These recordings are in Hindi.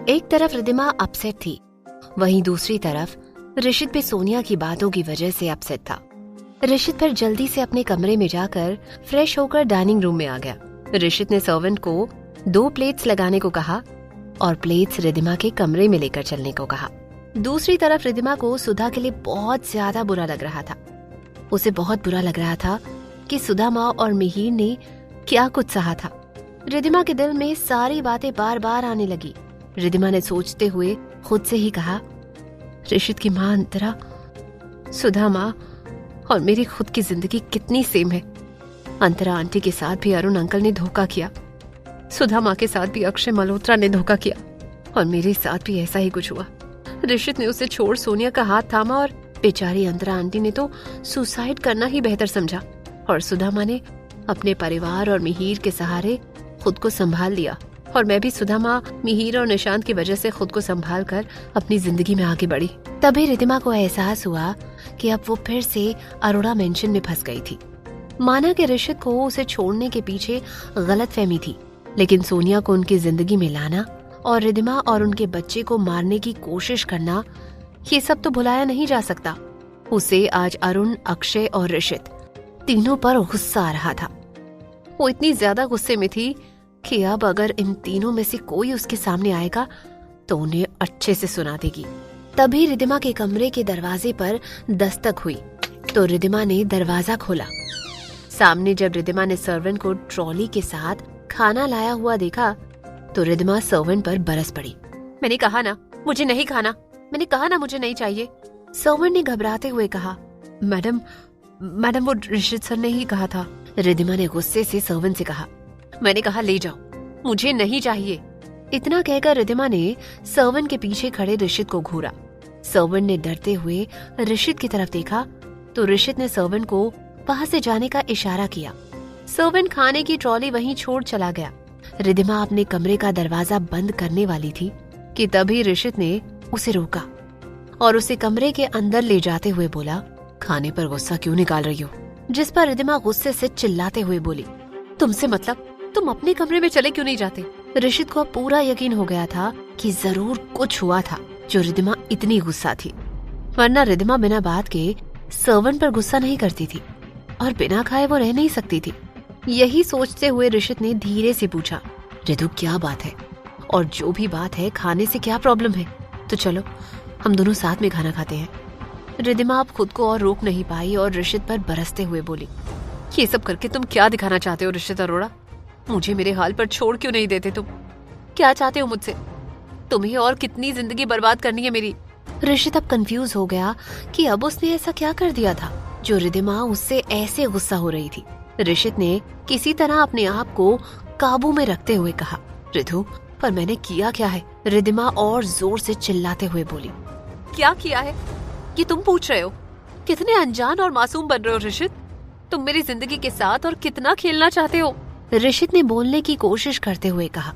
एक तरफ रिद्धिमा अपसेट थी, वहीं दूसरी तरफ ऋषित भी सोनिया की बातों की वजह से अपसेट था। ऋषित फिर जल्दी से अपने कमरे में जाकर फ्रेश होकर डाइनिंग रूम में आ गया। ऋषित ने सर्वेंट को 2 प्लेट्स लगाने को कहा और प्लेट्स रिद्धिमा के कमरे में लेकर चलने को कहा। दूसरी तरफ रिद्धिमा को सुधा के लिए बहुत ज्यादा बुरा लग रहा था। उसे बहुत बुरा लग रहा था कि सुधा माँ और मिहिर ने क्या कुछ सहा था। रिद्धिमा के दिल में सारी बातें बार बार आने लगी। रिद्धिमा ने सोचते हुए खुद से ही कहा, ऋषित की माँ अंतरा, सुधा माँ और मेरी खुद की जिंदगी कितनी सेम है। अंतरा आंटी के साथ भी अरुण अंकल ने धोखा किया, सुधा माँ के साथ भी अक्षय मल्होत्रा ने धोखा किया और मेरे साथ भी ऐसा ही कुछ हुआ। ऋषित ने उसे छोड़ सोनिया का हाथ थामा और बेचारी अंतरा आंटी ने तो सुसाइड करना ही बेहतर समझा और सुधा माँ ने अपने परिवार और मिहिर के सहारे खुद को संभाल लिया और मैं भी सुधा माँ, मिहिर और निशांत की वजह से खुद को संभाल कर अपनी जिंदगी में आगे बढ़ी। तभी रिद्धिमा को एहसास हुआ कि अब वो फिर से अरोड़ा मेंशन में फंस गई थी। माना कि ऋषित को उसे छोड़ने के पीछे गलतफहमी थी, लेकिन सोनिया को उनकी जिंदगी में लाना और रिद्धिमा और उनके बच्चे को मारने की कोशिश करना, ये सब तो भुलाया नहीं जा सकता। उसे आज अरुण, अक्षय और ऋषित तीनों पर गुस्सा आ रहा था। वो इतनी ज्यादा गुस्से में थी कि अब अगर इन तीनों में से कोई उसके सामने आएगा तो उन्हें अच्छे से सुना देगी। तभी रिद्धिमा के कमरे के दरवाजे पर दस्तक हुई तो रिद्धिमा ने दरवाजा खोला। सामने जब रिद्धिमा ने सर्वेंट को ट्रॉली के साथ खाना लाया हुआ देखा तो रिद्धिमा सर्वेंट पर बरस पड़ी। मैंने कहा ना मुझे नहीं खाना, मैंने कहा ना मुझे नहीं चाहिए। सर्वेंट ने घबराते हुए कहा, मैडम वो ऋषित सर ने ही कहा था। रिद्धिमा ने गुस्से से सर्वेंट से कहा, मैंने कहा ले जाओ, मुझे नहीं चाहिए। इतना कहकर रिद्धिमा ने सर्वेंट के पीछे खड़े ऋषित को घूरा। सर्वेंट ने डरते हुए ऋषित की तरफ देखा तो ऋषित ने सर्वेंट को वहां से जाने का इशारा किया। सर्वेंट खाने की ट्रॉली वहीं छोड़ चला गया। रिद्धिमा अपने कमरे का दरवाजा बंद करने वाली थी कि तभी ऋषित ने उसे रोका और उसे कमरे के अंदर ले जाते हुए बोला, खाने पर गुस्सा क्यों निकाल रही हो? जिस पर रिद्धिमा गुस्से से चिल्लाते हुए बोली, तुमसे मतलब, तुम अपने कमरे में चले क्यों नहीं जाते? ऋषित को पूरा यकीन हो गया था कि जरूर कुछ हुआ था जो रिद्धिमा इतनी गुस्सा थी, वरना रिद्धिमा बिना बात के सर्वेंट पर गुस्सा नहीं करती थी और बिना खाए वो रह नहीं सकती थी। यही सोचते हुए ऋषित ने धीरे से पूछा, रिद्धू क्या बात है? और जो भी बात है खाने से क्या प्रॉब्लम है? तो चलो हम दोनों साथ में खाना खाते हैं। रिद्धिमा अब खुद को और रोक नहीं पाई और ऋषित पर बरसते हुए बोली, ये सब करके तुम क्या दिखाना चाहते हो ऋषित अरोड़ा? मुझे मेरे हाल पर छोड़ क्यों नहीं देते तुम? क्या चाहते हो मुझसे? तुम्हें और कितनी जिंदगी बर्बाद करनी है मेरी? ऋषित अब कंफ्यूज हो गया कि अब उसने ऐसा क्या कर दिया था जो रिद्धिमा उससे ऐसे गुस्सा हो रही थी। ऋषित ने किसी तरह अपने आप को काबू में रखते हुए कहा, रिद्धू पर मैंने किया क्या है? रिद्धिमा और जोर से चिल्लाते हुए बोली, क्या किया है ये तुम पूछ रहे हो? कितने अनजान और मासूम बन रहे हो ऋषित। तुम मेरी जिंदगी के साथ और कितना खेलना चाहते हो? ऋषित ने बोलने की कोशिश करते हुए कहा,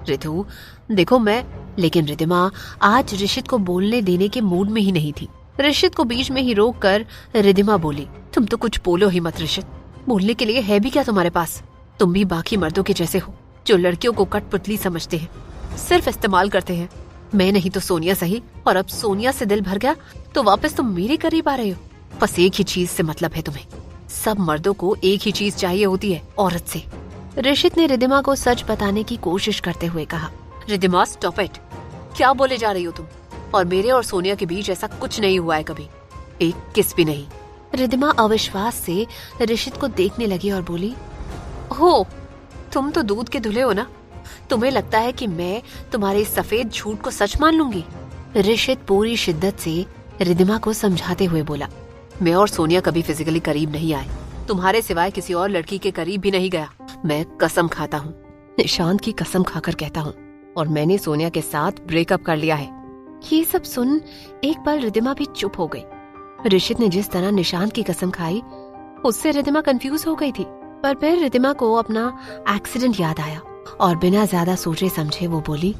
रिद्धू देखो मैं। लेकिन रिद्धिमा आज ऋषित को बोलने देने के मूड में ही नहीं थी। ऋषित को बीच में ही रोक कर रिद्धिमा बोली, तुम तो कुछ बोलो ही मत ऋषित, बोलने के लिए है भी क्या तुम्हारे पास? तुम भी बाकी मर्दों के जैसे हो जो लड़कियों को कठपुतली समझते हैं, सिर्फ इस्तेमाल करते हैं। मैं नहीं तो सोनिया सही, और अब सोनिया से दिल भर गया तो वापस तुम मेरे करीब आ रहे हो। बस एक ही चीज से मतलब है तुम्हें, सब मर्दों को एक ही चीज चाहिए होती है, औरत से। ऋषित ने रिद्धिमा को सच बताने की कोशिश करते हुए कहा, रिद्धिमा स्टॉप इट, क्या बोले जा रही हो तुम? और मेरे और सोनिया के बीच ऐसा कुछ नहीं हुआ है कभी, एक किस भी नहीं। रिद्धिमा अविश्वास से ऋषित को देखने लगी और बोली, हो तुम तो दूध के धुले हो ना, तुम्हें लगता है कि मैं तुम्हारे सफेद झूठ को सच मान लूंगी? ऋषित पूरी शिद्दत से रिद्धिमा को समझाते हुए बोला, मैं और सोनिया कभी फिजिकली करीब नहीं आए, तुम्हारे सिवाय किसी और लड़की के करीब भी नहीं गया। मैं कसम खाता हूँ, निशांत की कसम खाकर कहता हूँ, और मैंने सोनिया के साथ ब्रेकअप कर लिया है। ये सब सुन एक पल रिद्धिमा भी चुप हो गई। ऋषित ने जिस तरह निशांत की कसम खाई उससे रिद्धिमा कंफ्यूज हो गई थी, पर फिर रिद्धिमा को अपना एक्सीडेंट याद आया और बिना ज्यादा सोचे समझे वो बोली,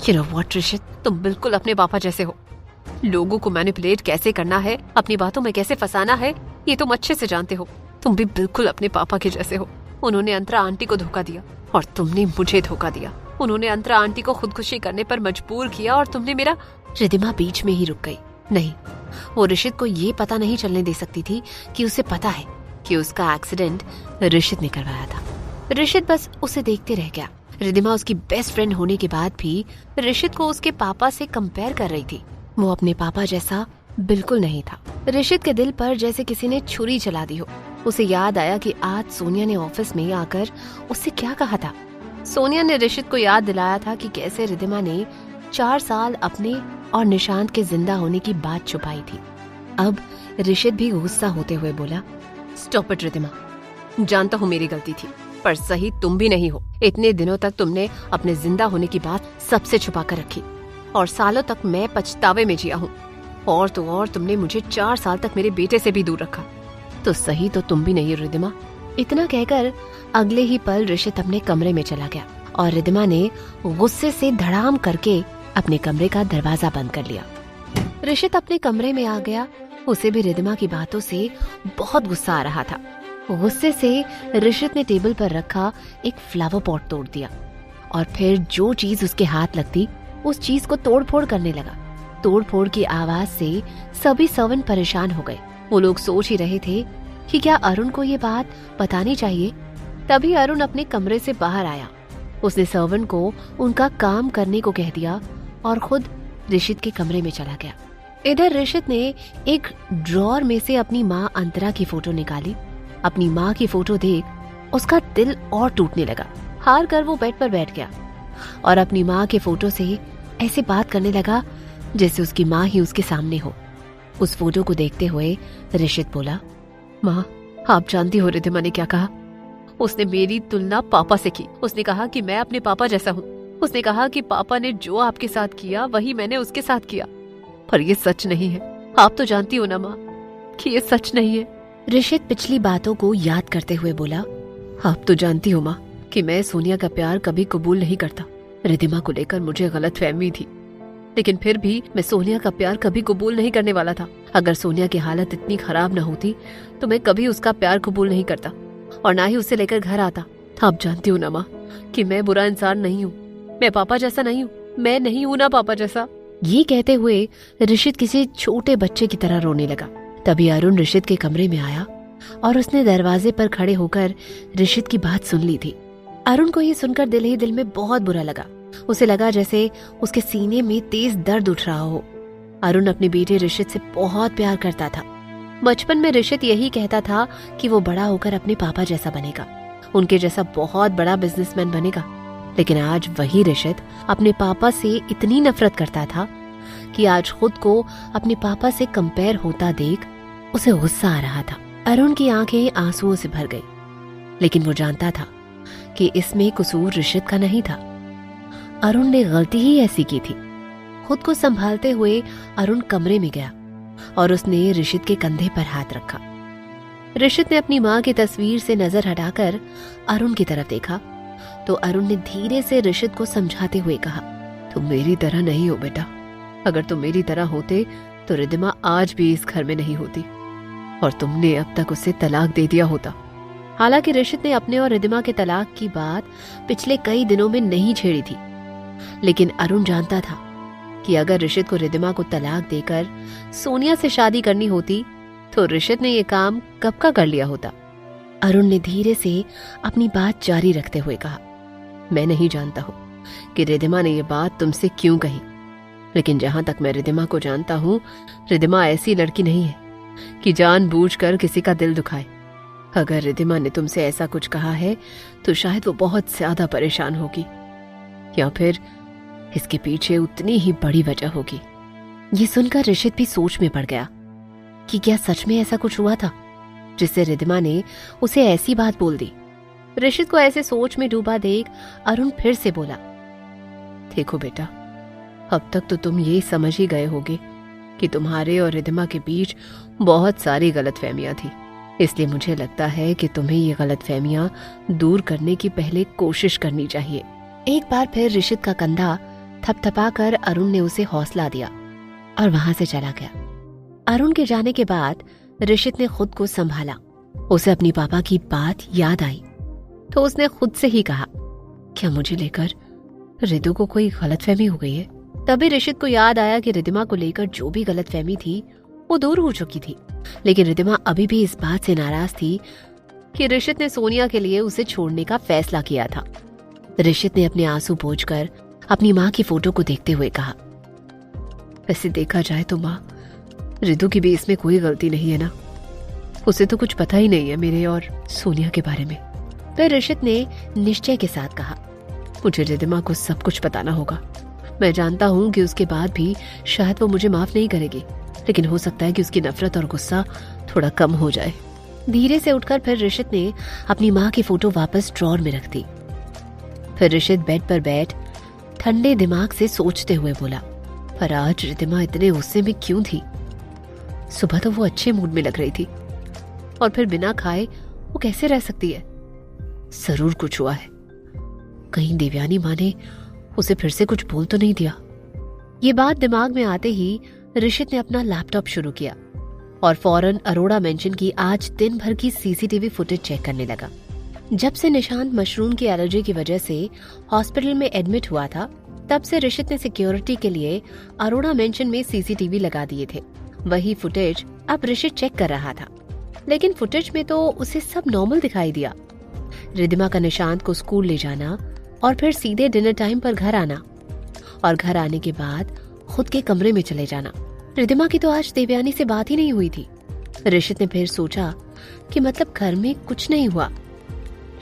यू नो व्हाट ऋषित, तुम बिल्कुल अपने पापा जैसे हो। लोगों को मैनिपुलेट कैसे करना है, अपनी बातों में कैसे फंसाना है, ये तुम अच्छे से जानते हो। तुम भी बिल्कुल अपने पापा के जैसे हो। उन्होंने अंतरा आंटी को धोखा दिया और तुमने मुझे धोखा दिया। उन्होंने अंतरा आंटी को खुदकुशी करने पर मजबूर किया और तुमने मेरा। रिदिमा बीच में ही रुक गई। नहीं, वो ऋषित को ये पता नहीं चलने दे सकती थी कि उसे पता है कि उसका एक्सीडेंट ऋषित ने करवाया था। ऋषित बस उसे देखते रह गया। रिदिमा उसकी बेस्ट फ्रेंड होने के बाद भी ऋषित को उसके पापा से कंपेयर कर रही थी। वो अपने पापा जैसा बिल्कुल नहीं था। ऋषित के दिल पर जैसे किसी ने छुरी चला दी हो। उसे याद आया कि आज सोनिया ने ऑफिस में आकर उससे क्या कहा था। सोनिया ने ऋषित को याद दिलाया था कि कैसे रिदिमा ने 4 साल अपने और निशांत के जिंदा होने की बात छुपाई थी। अब ऋषित भी गुस्सा होते हुए बोला, स्टॉप इट रिदिमा, जानता हूँ मेरी गलती थी, पर सही तुम भी नहीं हो। इतने दिनों तक तुमने अपने जिंदा होने की बात सबसे छुपा कर रखी और सालों तक मैं पछतावे में जिया हूँ। और तो और तुमने मुझे 4 साल तक मेरे बेटे से भी दूर रखा, तो सही तो तुम भी नहीं हो रिदिमा। इतना कहकर अगले ही पल ऋषित अपने कमरे में चला गया और रिदिमा ने गुस्से से धड़ाम करके अपने कमरे का दरवाजा बंद कर लिया। ऋषित अपने कमरे में आ गया। उसे भी रिदिमा की बातों से बहुत गुस्सा आ रहा था। गुस्से से ऋषित ने टेबल पर रखा एक फ्लावर पॉट तोड़ दिया और फिर जो चीज उसके हाथ लगती उस चीज को तोड़ फोड़ करने लगा। तोड़ फोड़ की आवाज से सभी सर्वेंट परेशान हो गए। वो लोग सोच ही रहे थे कि क्या अरुण को ये बात बतानी चाहिए। तभी अरुण अपने कमरे से बाहर आया। उसने सर्वेंट को उनका काम करने को कह दिया और खुद ऋषित के कमरे में चला गया। इधर ऋषित ने एक ड्रॉर में से अपनी माँ अंतरा की फोटो निकाली। अपनी माँ की फोटो देख उसका दिल और टूटने लगा। हार कर वो बेड पर बैठ गया और अपनी माँ के फोटो से ऐसे बात करने लगा जैसे उसकी माँ ही उसके सामने हो। उस फोटो को देखते हुए ऋषित बोला, माँ, आप जानती हो रिदिमा ने क्या कहा? उसने मेरी तुलना पापा से की। उसने कहा कि मैं अपने पापा जैसा हूँ। उसने कहा कि पापा ने जो आपके साथ किया वही मैंने उसके साथ किया, पर ये सच नहीं है। आप तो जानती हो ना माँ कि ये सच नहीं है। ऋषित पिछली बातों को याद करते हुए बोला, आप तो जानती हो माँ कि मैं सोनिया का प्यार कभी कबूल नहीं करता। रिदिमा को लेकर मुझे गलतफहमी थी, लेकिन फिर भी मैं सोनिया का प्यार कभी कबूल नहीं करने वाला था। अगर सोनिया की हालत इतनी खराब न होती तो मैं कभी उसका प्यार कबूल नहीं करता और ना ही उसे लेकर घर आता। आप जानती हो ना माँ कि मैं बुरा इंसान नहीं हूँ। मैं पापा जैसा नहीं हूँ। मैं नहीं हूँ ना पापा जैसा। ये कहते हुए ऋषित किसी छोटे बच्चे की तरह रोने लगा। तभी अरुण ऋषित के कमरे में आया और उसने दरवाजे पर खड़े होकर ऋषित की बात सुन ली थी। अरुण को ये सुनकर दिल ही दिल में बहुत बुरा लगा। उसे लगा जैसे उसके सीने में तेज दर्द उठ रहा हो। अरुण अपने बेटे ऋषित से बहुत प्यार करता था। बचपन में ऋषित यही कहता था कि वो बड़ा होकर अपने पापा जैसा बनेगा, उनके जैसा बहुत बड़ा बिजनेसमैन बनेगा। लेकिन आज वही ऋषित अपने पापा से इतनी नफरत करता था कि आज खुद को अपने पापा से कंपेयर होता देख उसे गुस्सा आ रहा था। अरुण की आंखें आंसुओं से भर गई, लेकिन वो जानता था कि इसमें कसूर ऋषित का नहीं था। अरुण ने गलती ही ऐसी की थी। खुद को संभालते हुए अरुण कमरे में गया और उसने ऋषित के कंधे पर हाथ रखा। ऋषित ने अपनी माँ की तस्वीर से नजर हटाकर अरुण की तरफ देखा तो अरुण ने धीरे से ऋषित को समझाते हुए कहा, तुम मेरी तरह नहीं हो बेटा। अगर तुम मेरी तरह होते तो रिदिमा आज भी इस घर में नहीं होती और तुमने अब तक उसे तलाक दे दिया होता। हालांकि ऋषित ने अपने और रिदिमा के तलाक की बात पिछले कई दिनों में नहीं छेड़ी थी, लेकिन अरुण जानता था कि अगर ऋषित को रिदिमा को तलाक देकर सोनिया से शादी करनी होती तो ऋषित ने ये काम कब का कर लिया होता। अरुण ने धीरे से अपनी बात जारी रखते हुए कहा, मैं नहीं जानता हूँ कि रिदिमा ने ये बात तुमसे क्यों कही, लेकिन जहां तक मैं रिदिमा को जानता हूँ, रिदिमा ऐसी लड़की नहीं है कि जानबूझकर किसी का दिल दुखाए। अगर रिदिमा ने तुमसे ऐसा कुछ कहा है तो शायद वो बहुत ज्यादा परेशान होगी, या फिर इसके पीछे उतनी ही बड़ी वजह होगी। ये सुनकर ऋषित भी सोच में पड़ गया कि क्या सच में ऐसा कुछ हुआ था जिससे रिदिमा ने उसे ऐसी बात बोल दी। ऋषित को ऐसे सोच में डूबा देख अरुण फिर से बोला, देखो बेटा, अब तक तो तुम ये समझ ही गए होगे कि तुम्हारे और रिदिमा के बीच बहुत सारी गलतफहमियां थी। इसलिए मुझे लगता है कि तुम्हें ये गलतफहमियां दूर करने की पहले कोशिश करनी चाहिए। एक बार फिर ऋषित का कंधा थपथपाकर अरुण ने उसे हौसला दिया और वहां से चला गया। अरुण के जाने के बाद ऋषित ने खुद को संभाला। उसे अपनी पापा की बात याद आई तो उसने खुद से ही कहा, क्या मुझे लेकर रितु को कोई गलतफहमी हो गई है। तभी ऋषित को याद आया कि रिद्धिमा को लेकर जो भी गलतफहमी थी वो दूर हो चुकी थी, लेकिन रिद्धिमा अभी भी इस बात से नाराज थी कि ऋषित ने सोनिया के लिए उसे छोड़ने का फैसला किया था। ऋषित ने अपने आंसू पोंछकर अपनी माँ की फोटो को देखते हुए कहा, वैसे देखा जाए तो माँ, रितु की भी इसमें कोई गलती नहीं है ना। उसे तो कुछ पता ही नहीं है मेरे और सोनिया के बारे में। फिर ऋषित ने निश्चय के साथ कहा, मुझे रिद्धिमा को सब कुछ बताना होगा। मैं जानता हूँ कि उसके बाद भी शायद वो मुझे माफ नहीं करेगी, लेकिन हो सकता है कि उसकी नफरत और गुस्सा थोड़ा कम हो जाए। धीरे से उठकर फिर ऋषित ने अपनी माँ की फोटो वापस ड्रॉर में रख दी। फिर ऋषित बेड पर बैठ ठंडे दिमाग से सोचते हुए बोला, पर आज रिद्धिमा इतने गुस्से में क्यों थी? सुबह तो वो अच्छे मूड में लग रही थी, और फिर बिना खाए वो कैसे रह सकती है? जरूर कुछ हुआ है। कहीं देवयानी माँ ने उसे फिर से कुछ बोल तो नहीं दिया। ये बात दिमाग में आते ही ऋषित ने अपना लैपटॉप शुरू किया और फौरन अरोड़ा मेंशन की आज दिन भर की सीसीटीवी फुटेज चेक करने लगा। जब से निशांत मशरूम की एलर्जी की वजह से हॉस्पिटल में एडमिट हुआ था, तब से ऋषित ने सिक्योरिटी के लिए अरोड़ा मेंशन में सीसीटीवी लगा दिए थे। वही फुटेज अब ऋषित चेक कर रहा था, लेकिन फुटेज में तो उसे सब नॉर्मल दिखाई दिया। रिद्धिमा का निशांत को स्कूल ले जाना और फिर सीधे डिनर टाइम पर घर आना, और घर आने के बाद खुद के कमरे में चले जाना। रिद्धिमा की तो आज देवयानी से बात ही नहीं हुई थी। ऋषित ने फिर सोचा कि मतलब घर में कुछ नहीं हुआ,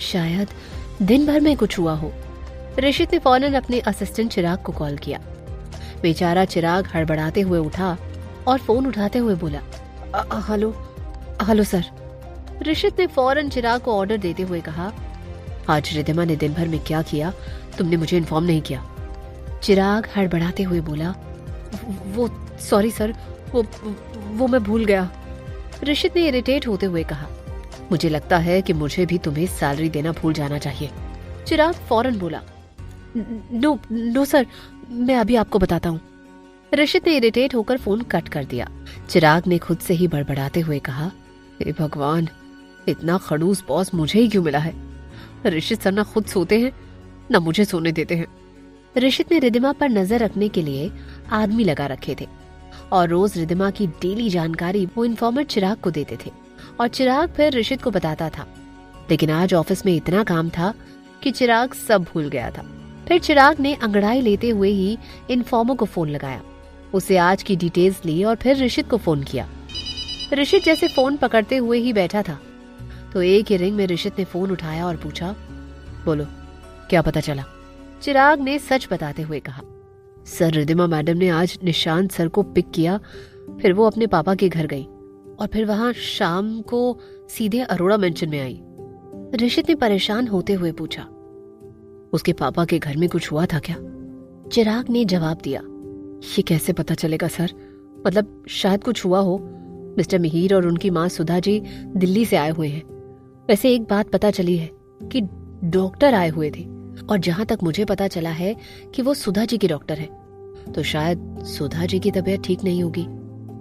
शायद दिन भर में कुछ हुआ हो। ऋषित ने फौरन अपने असिस्टेंट चिराग को कॉल किया। बेचारा चिराग हड़बड़ाते हुए उठा और फोन उठाते हुए बोला, हेलो हेलो सर। ऋषित ने फौरन चिराग को ऑर्डर देते हुए कहा, आज रिद्धिमा ने दिन भर में क्या किया तुमने मुझे इन्फॉर्म नहीं किया। चिराग हड़बड़ाते हुए बोला, वो सॉरी सर, वो मैं भूल गया। ऋषित ने इरिटेट होते हुए कहा, मुझे लगता है कि मुझे भी तुम्हें सैलरी देना भूल जाना चाहिए। चिराग फौरन बोला, नो सर, मैं अभी आपको बताता हूँ। ऋषित ने इरिटेट होकर फोन कट कर दिया। चिराग ने खुद से ही बड़बड़ाते हुए कहा, हे भगवान, इतना खड़ूस बॉस मुझे ही क्यों मिला है? ऋषित सर ना खुद सोते हैं ना मुझे सोने देते हैं। ऋषित ने रिद्धिमा पर नजर रखने के लिए आदमी लगा रखे थे और रोज रिद्धिमा की डेली जानकारी वो इन्फॉर्मर चिराग को देते थे और चिराग फिर ऋषित को बताता था। लेकिन आज ऑफिस में इतना काम था कि चिराग सब भूल गया था। फिर चिराग ने अंगड़ाई लेते हुए ही इन्फॉर्मर को फोन लगाया, उसे आज की डिटेल्स ली और फिर ऋषित को फोन किया। ऋषित जैसे फोन पकड़ते हुए ही बैठा था तो एक ही रिंग में ऋषित ने फोन उठाया और पूछा, बोलो क्या पता चला? चिराग ने सच बताते हुए कहा, सर रिद्धिमा मैडम ने आज निशांत सर को पिक किया, फिर वो अपने पापा के घर गई और फिर वहां शाम को सीधे अरोड़ा मेंशन में आई। ऋषित ने परेशान होते हुए पूछा, उसके पापा के घर में कुछ हुआ था क्या? चिराग ने जवाब दिया, ये कैसे पता चलेगा सर, मतलब शायद कुछ हुआ हो। मिस्टर मिहिर और उनकी माँ सुधा जी दिल्ली से आए हुए हैं। वैसे एक बात पता चली है कि डॉक्टर आए हुए थे और जहां तक मुझे पता चला है कि वो सुधा जी की डॉक्टर है, तो शायद सुधा जी की तबीयत ठीक नहीं होगी।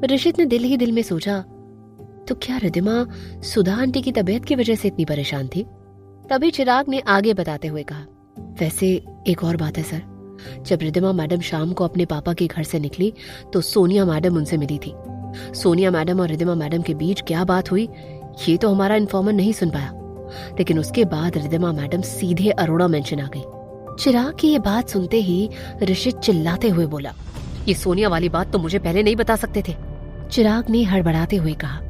ऋषित ने दिल ही दिल में सोचा, तो क्या रिद्धिमा सुधा आंटी की तबीयत की वजह से इतनी परेशान थी? तभी चिराग ने आगे बताते हुए कहा, वैसे एक और बात है सर, जब रिद्धिमा मैडम शाम को अपने पापा के घर से निकली तो सोनिया मैडम उनसे मिली थी। सोनिया मैडम और रिद्धिमा मैडम के बीच क्या बात हुई ये तो हमारा इन्फॉर्मर नहीं सुन पाया, लेकिन उसके बाद रिद्धिमा मैडम सीधे अरोड़ा मेंशन आ गई। चिराग की ये बात सुनते ही ऋषित चिल्लाते हुए बोला, ये सोनिया वाली बात तो मुझे पहले नहीं बता सकते थे। चिराग ने हड़बड़ाते हुए कहा,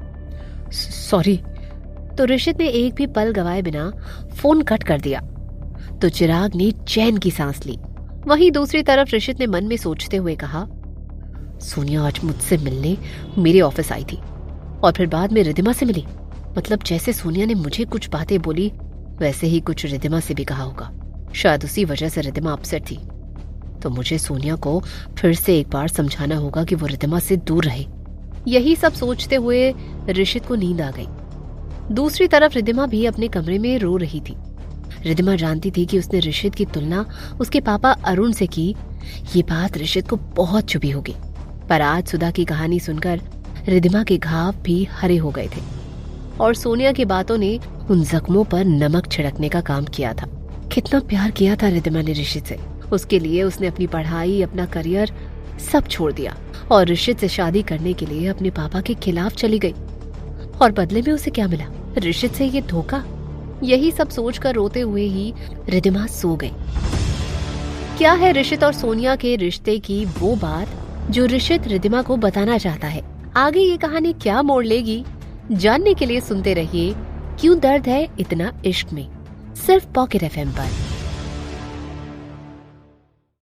सॉरी। तो ऋषित ने एक भी पल गवाए बिना फोन कट कर दिया तो चिराग ने चैन की सांस ली। वहीं दूसरी तरफ ऋषित ने मन में सोचते हुए कहा, सोनिया आज मुझसे मिलने मेरे ऑफिस आई थी और फिर बाद में रिद्धिमा से मिली, मतलब जैसे सोनिया ने मुझे कुछ बातें बोली वैसे ही कुछ रिद्धिमा से भी कहा होगा। शायद उसी वजह से रिद्धिमा अपसेट थी, तो मुझे सोनिया को फिर से एक बार समझाना होगा कि वो रिद्धिमा से दूर रहे। यही सब सोचते हुए ऋषित को नींद आ गई। दूसरी तरफ रिद्धिमा भी अपने कमरे में रो रही थी। रिद्धिमा जानती थी कि उसने ऋषित की तुलना उसके पापा अरुण से की। ये बात ऋषित को बहुत चुभी होगी, पर आज सुधा की कहानी सुनकर रिद्धिमा के घाव भी हरे हो गए थे और सोनिया की बातों ने उन जख्मों पर नमक छिड़कने का काम किया था। कितना प्यार किया था रिद्धिमा ने ऋषित से उसके लिए उसने अपनी पढ़ाई, अपना करियर सब छोड़ दिया और ऋषित से शादी करने के लिए अपने पापा के खिलाफ चली गई। और बदले में उसे क्या मिला? ऋषित से ये धोखा। यही सब सोचकर रोते हुए ही रिद्धिमा सो गई। क्या है ऋषित और सोनिया के रिश्ते की वो बात जो ऋषित रिद्धिमा को बताना चाहता है? आगे ये कहानी क्या मोड़ लेगी, जानने के लिए सुनते रहिए क्यों दर्द है इतना इश्क में, सिर्फ पॉकेट FM पर।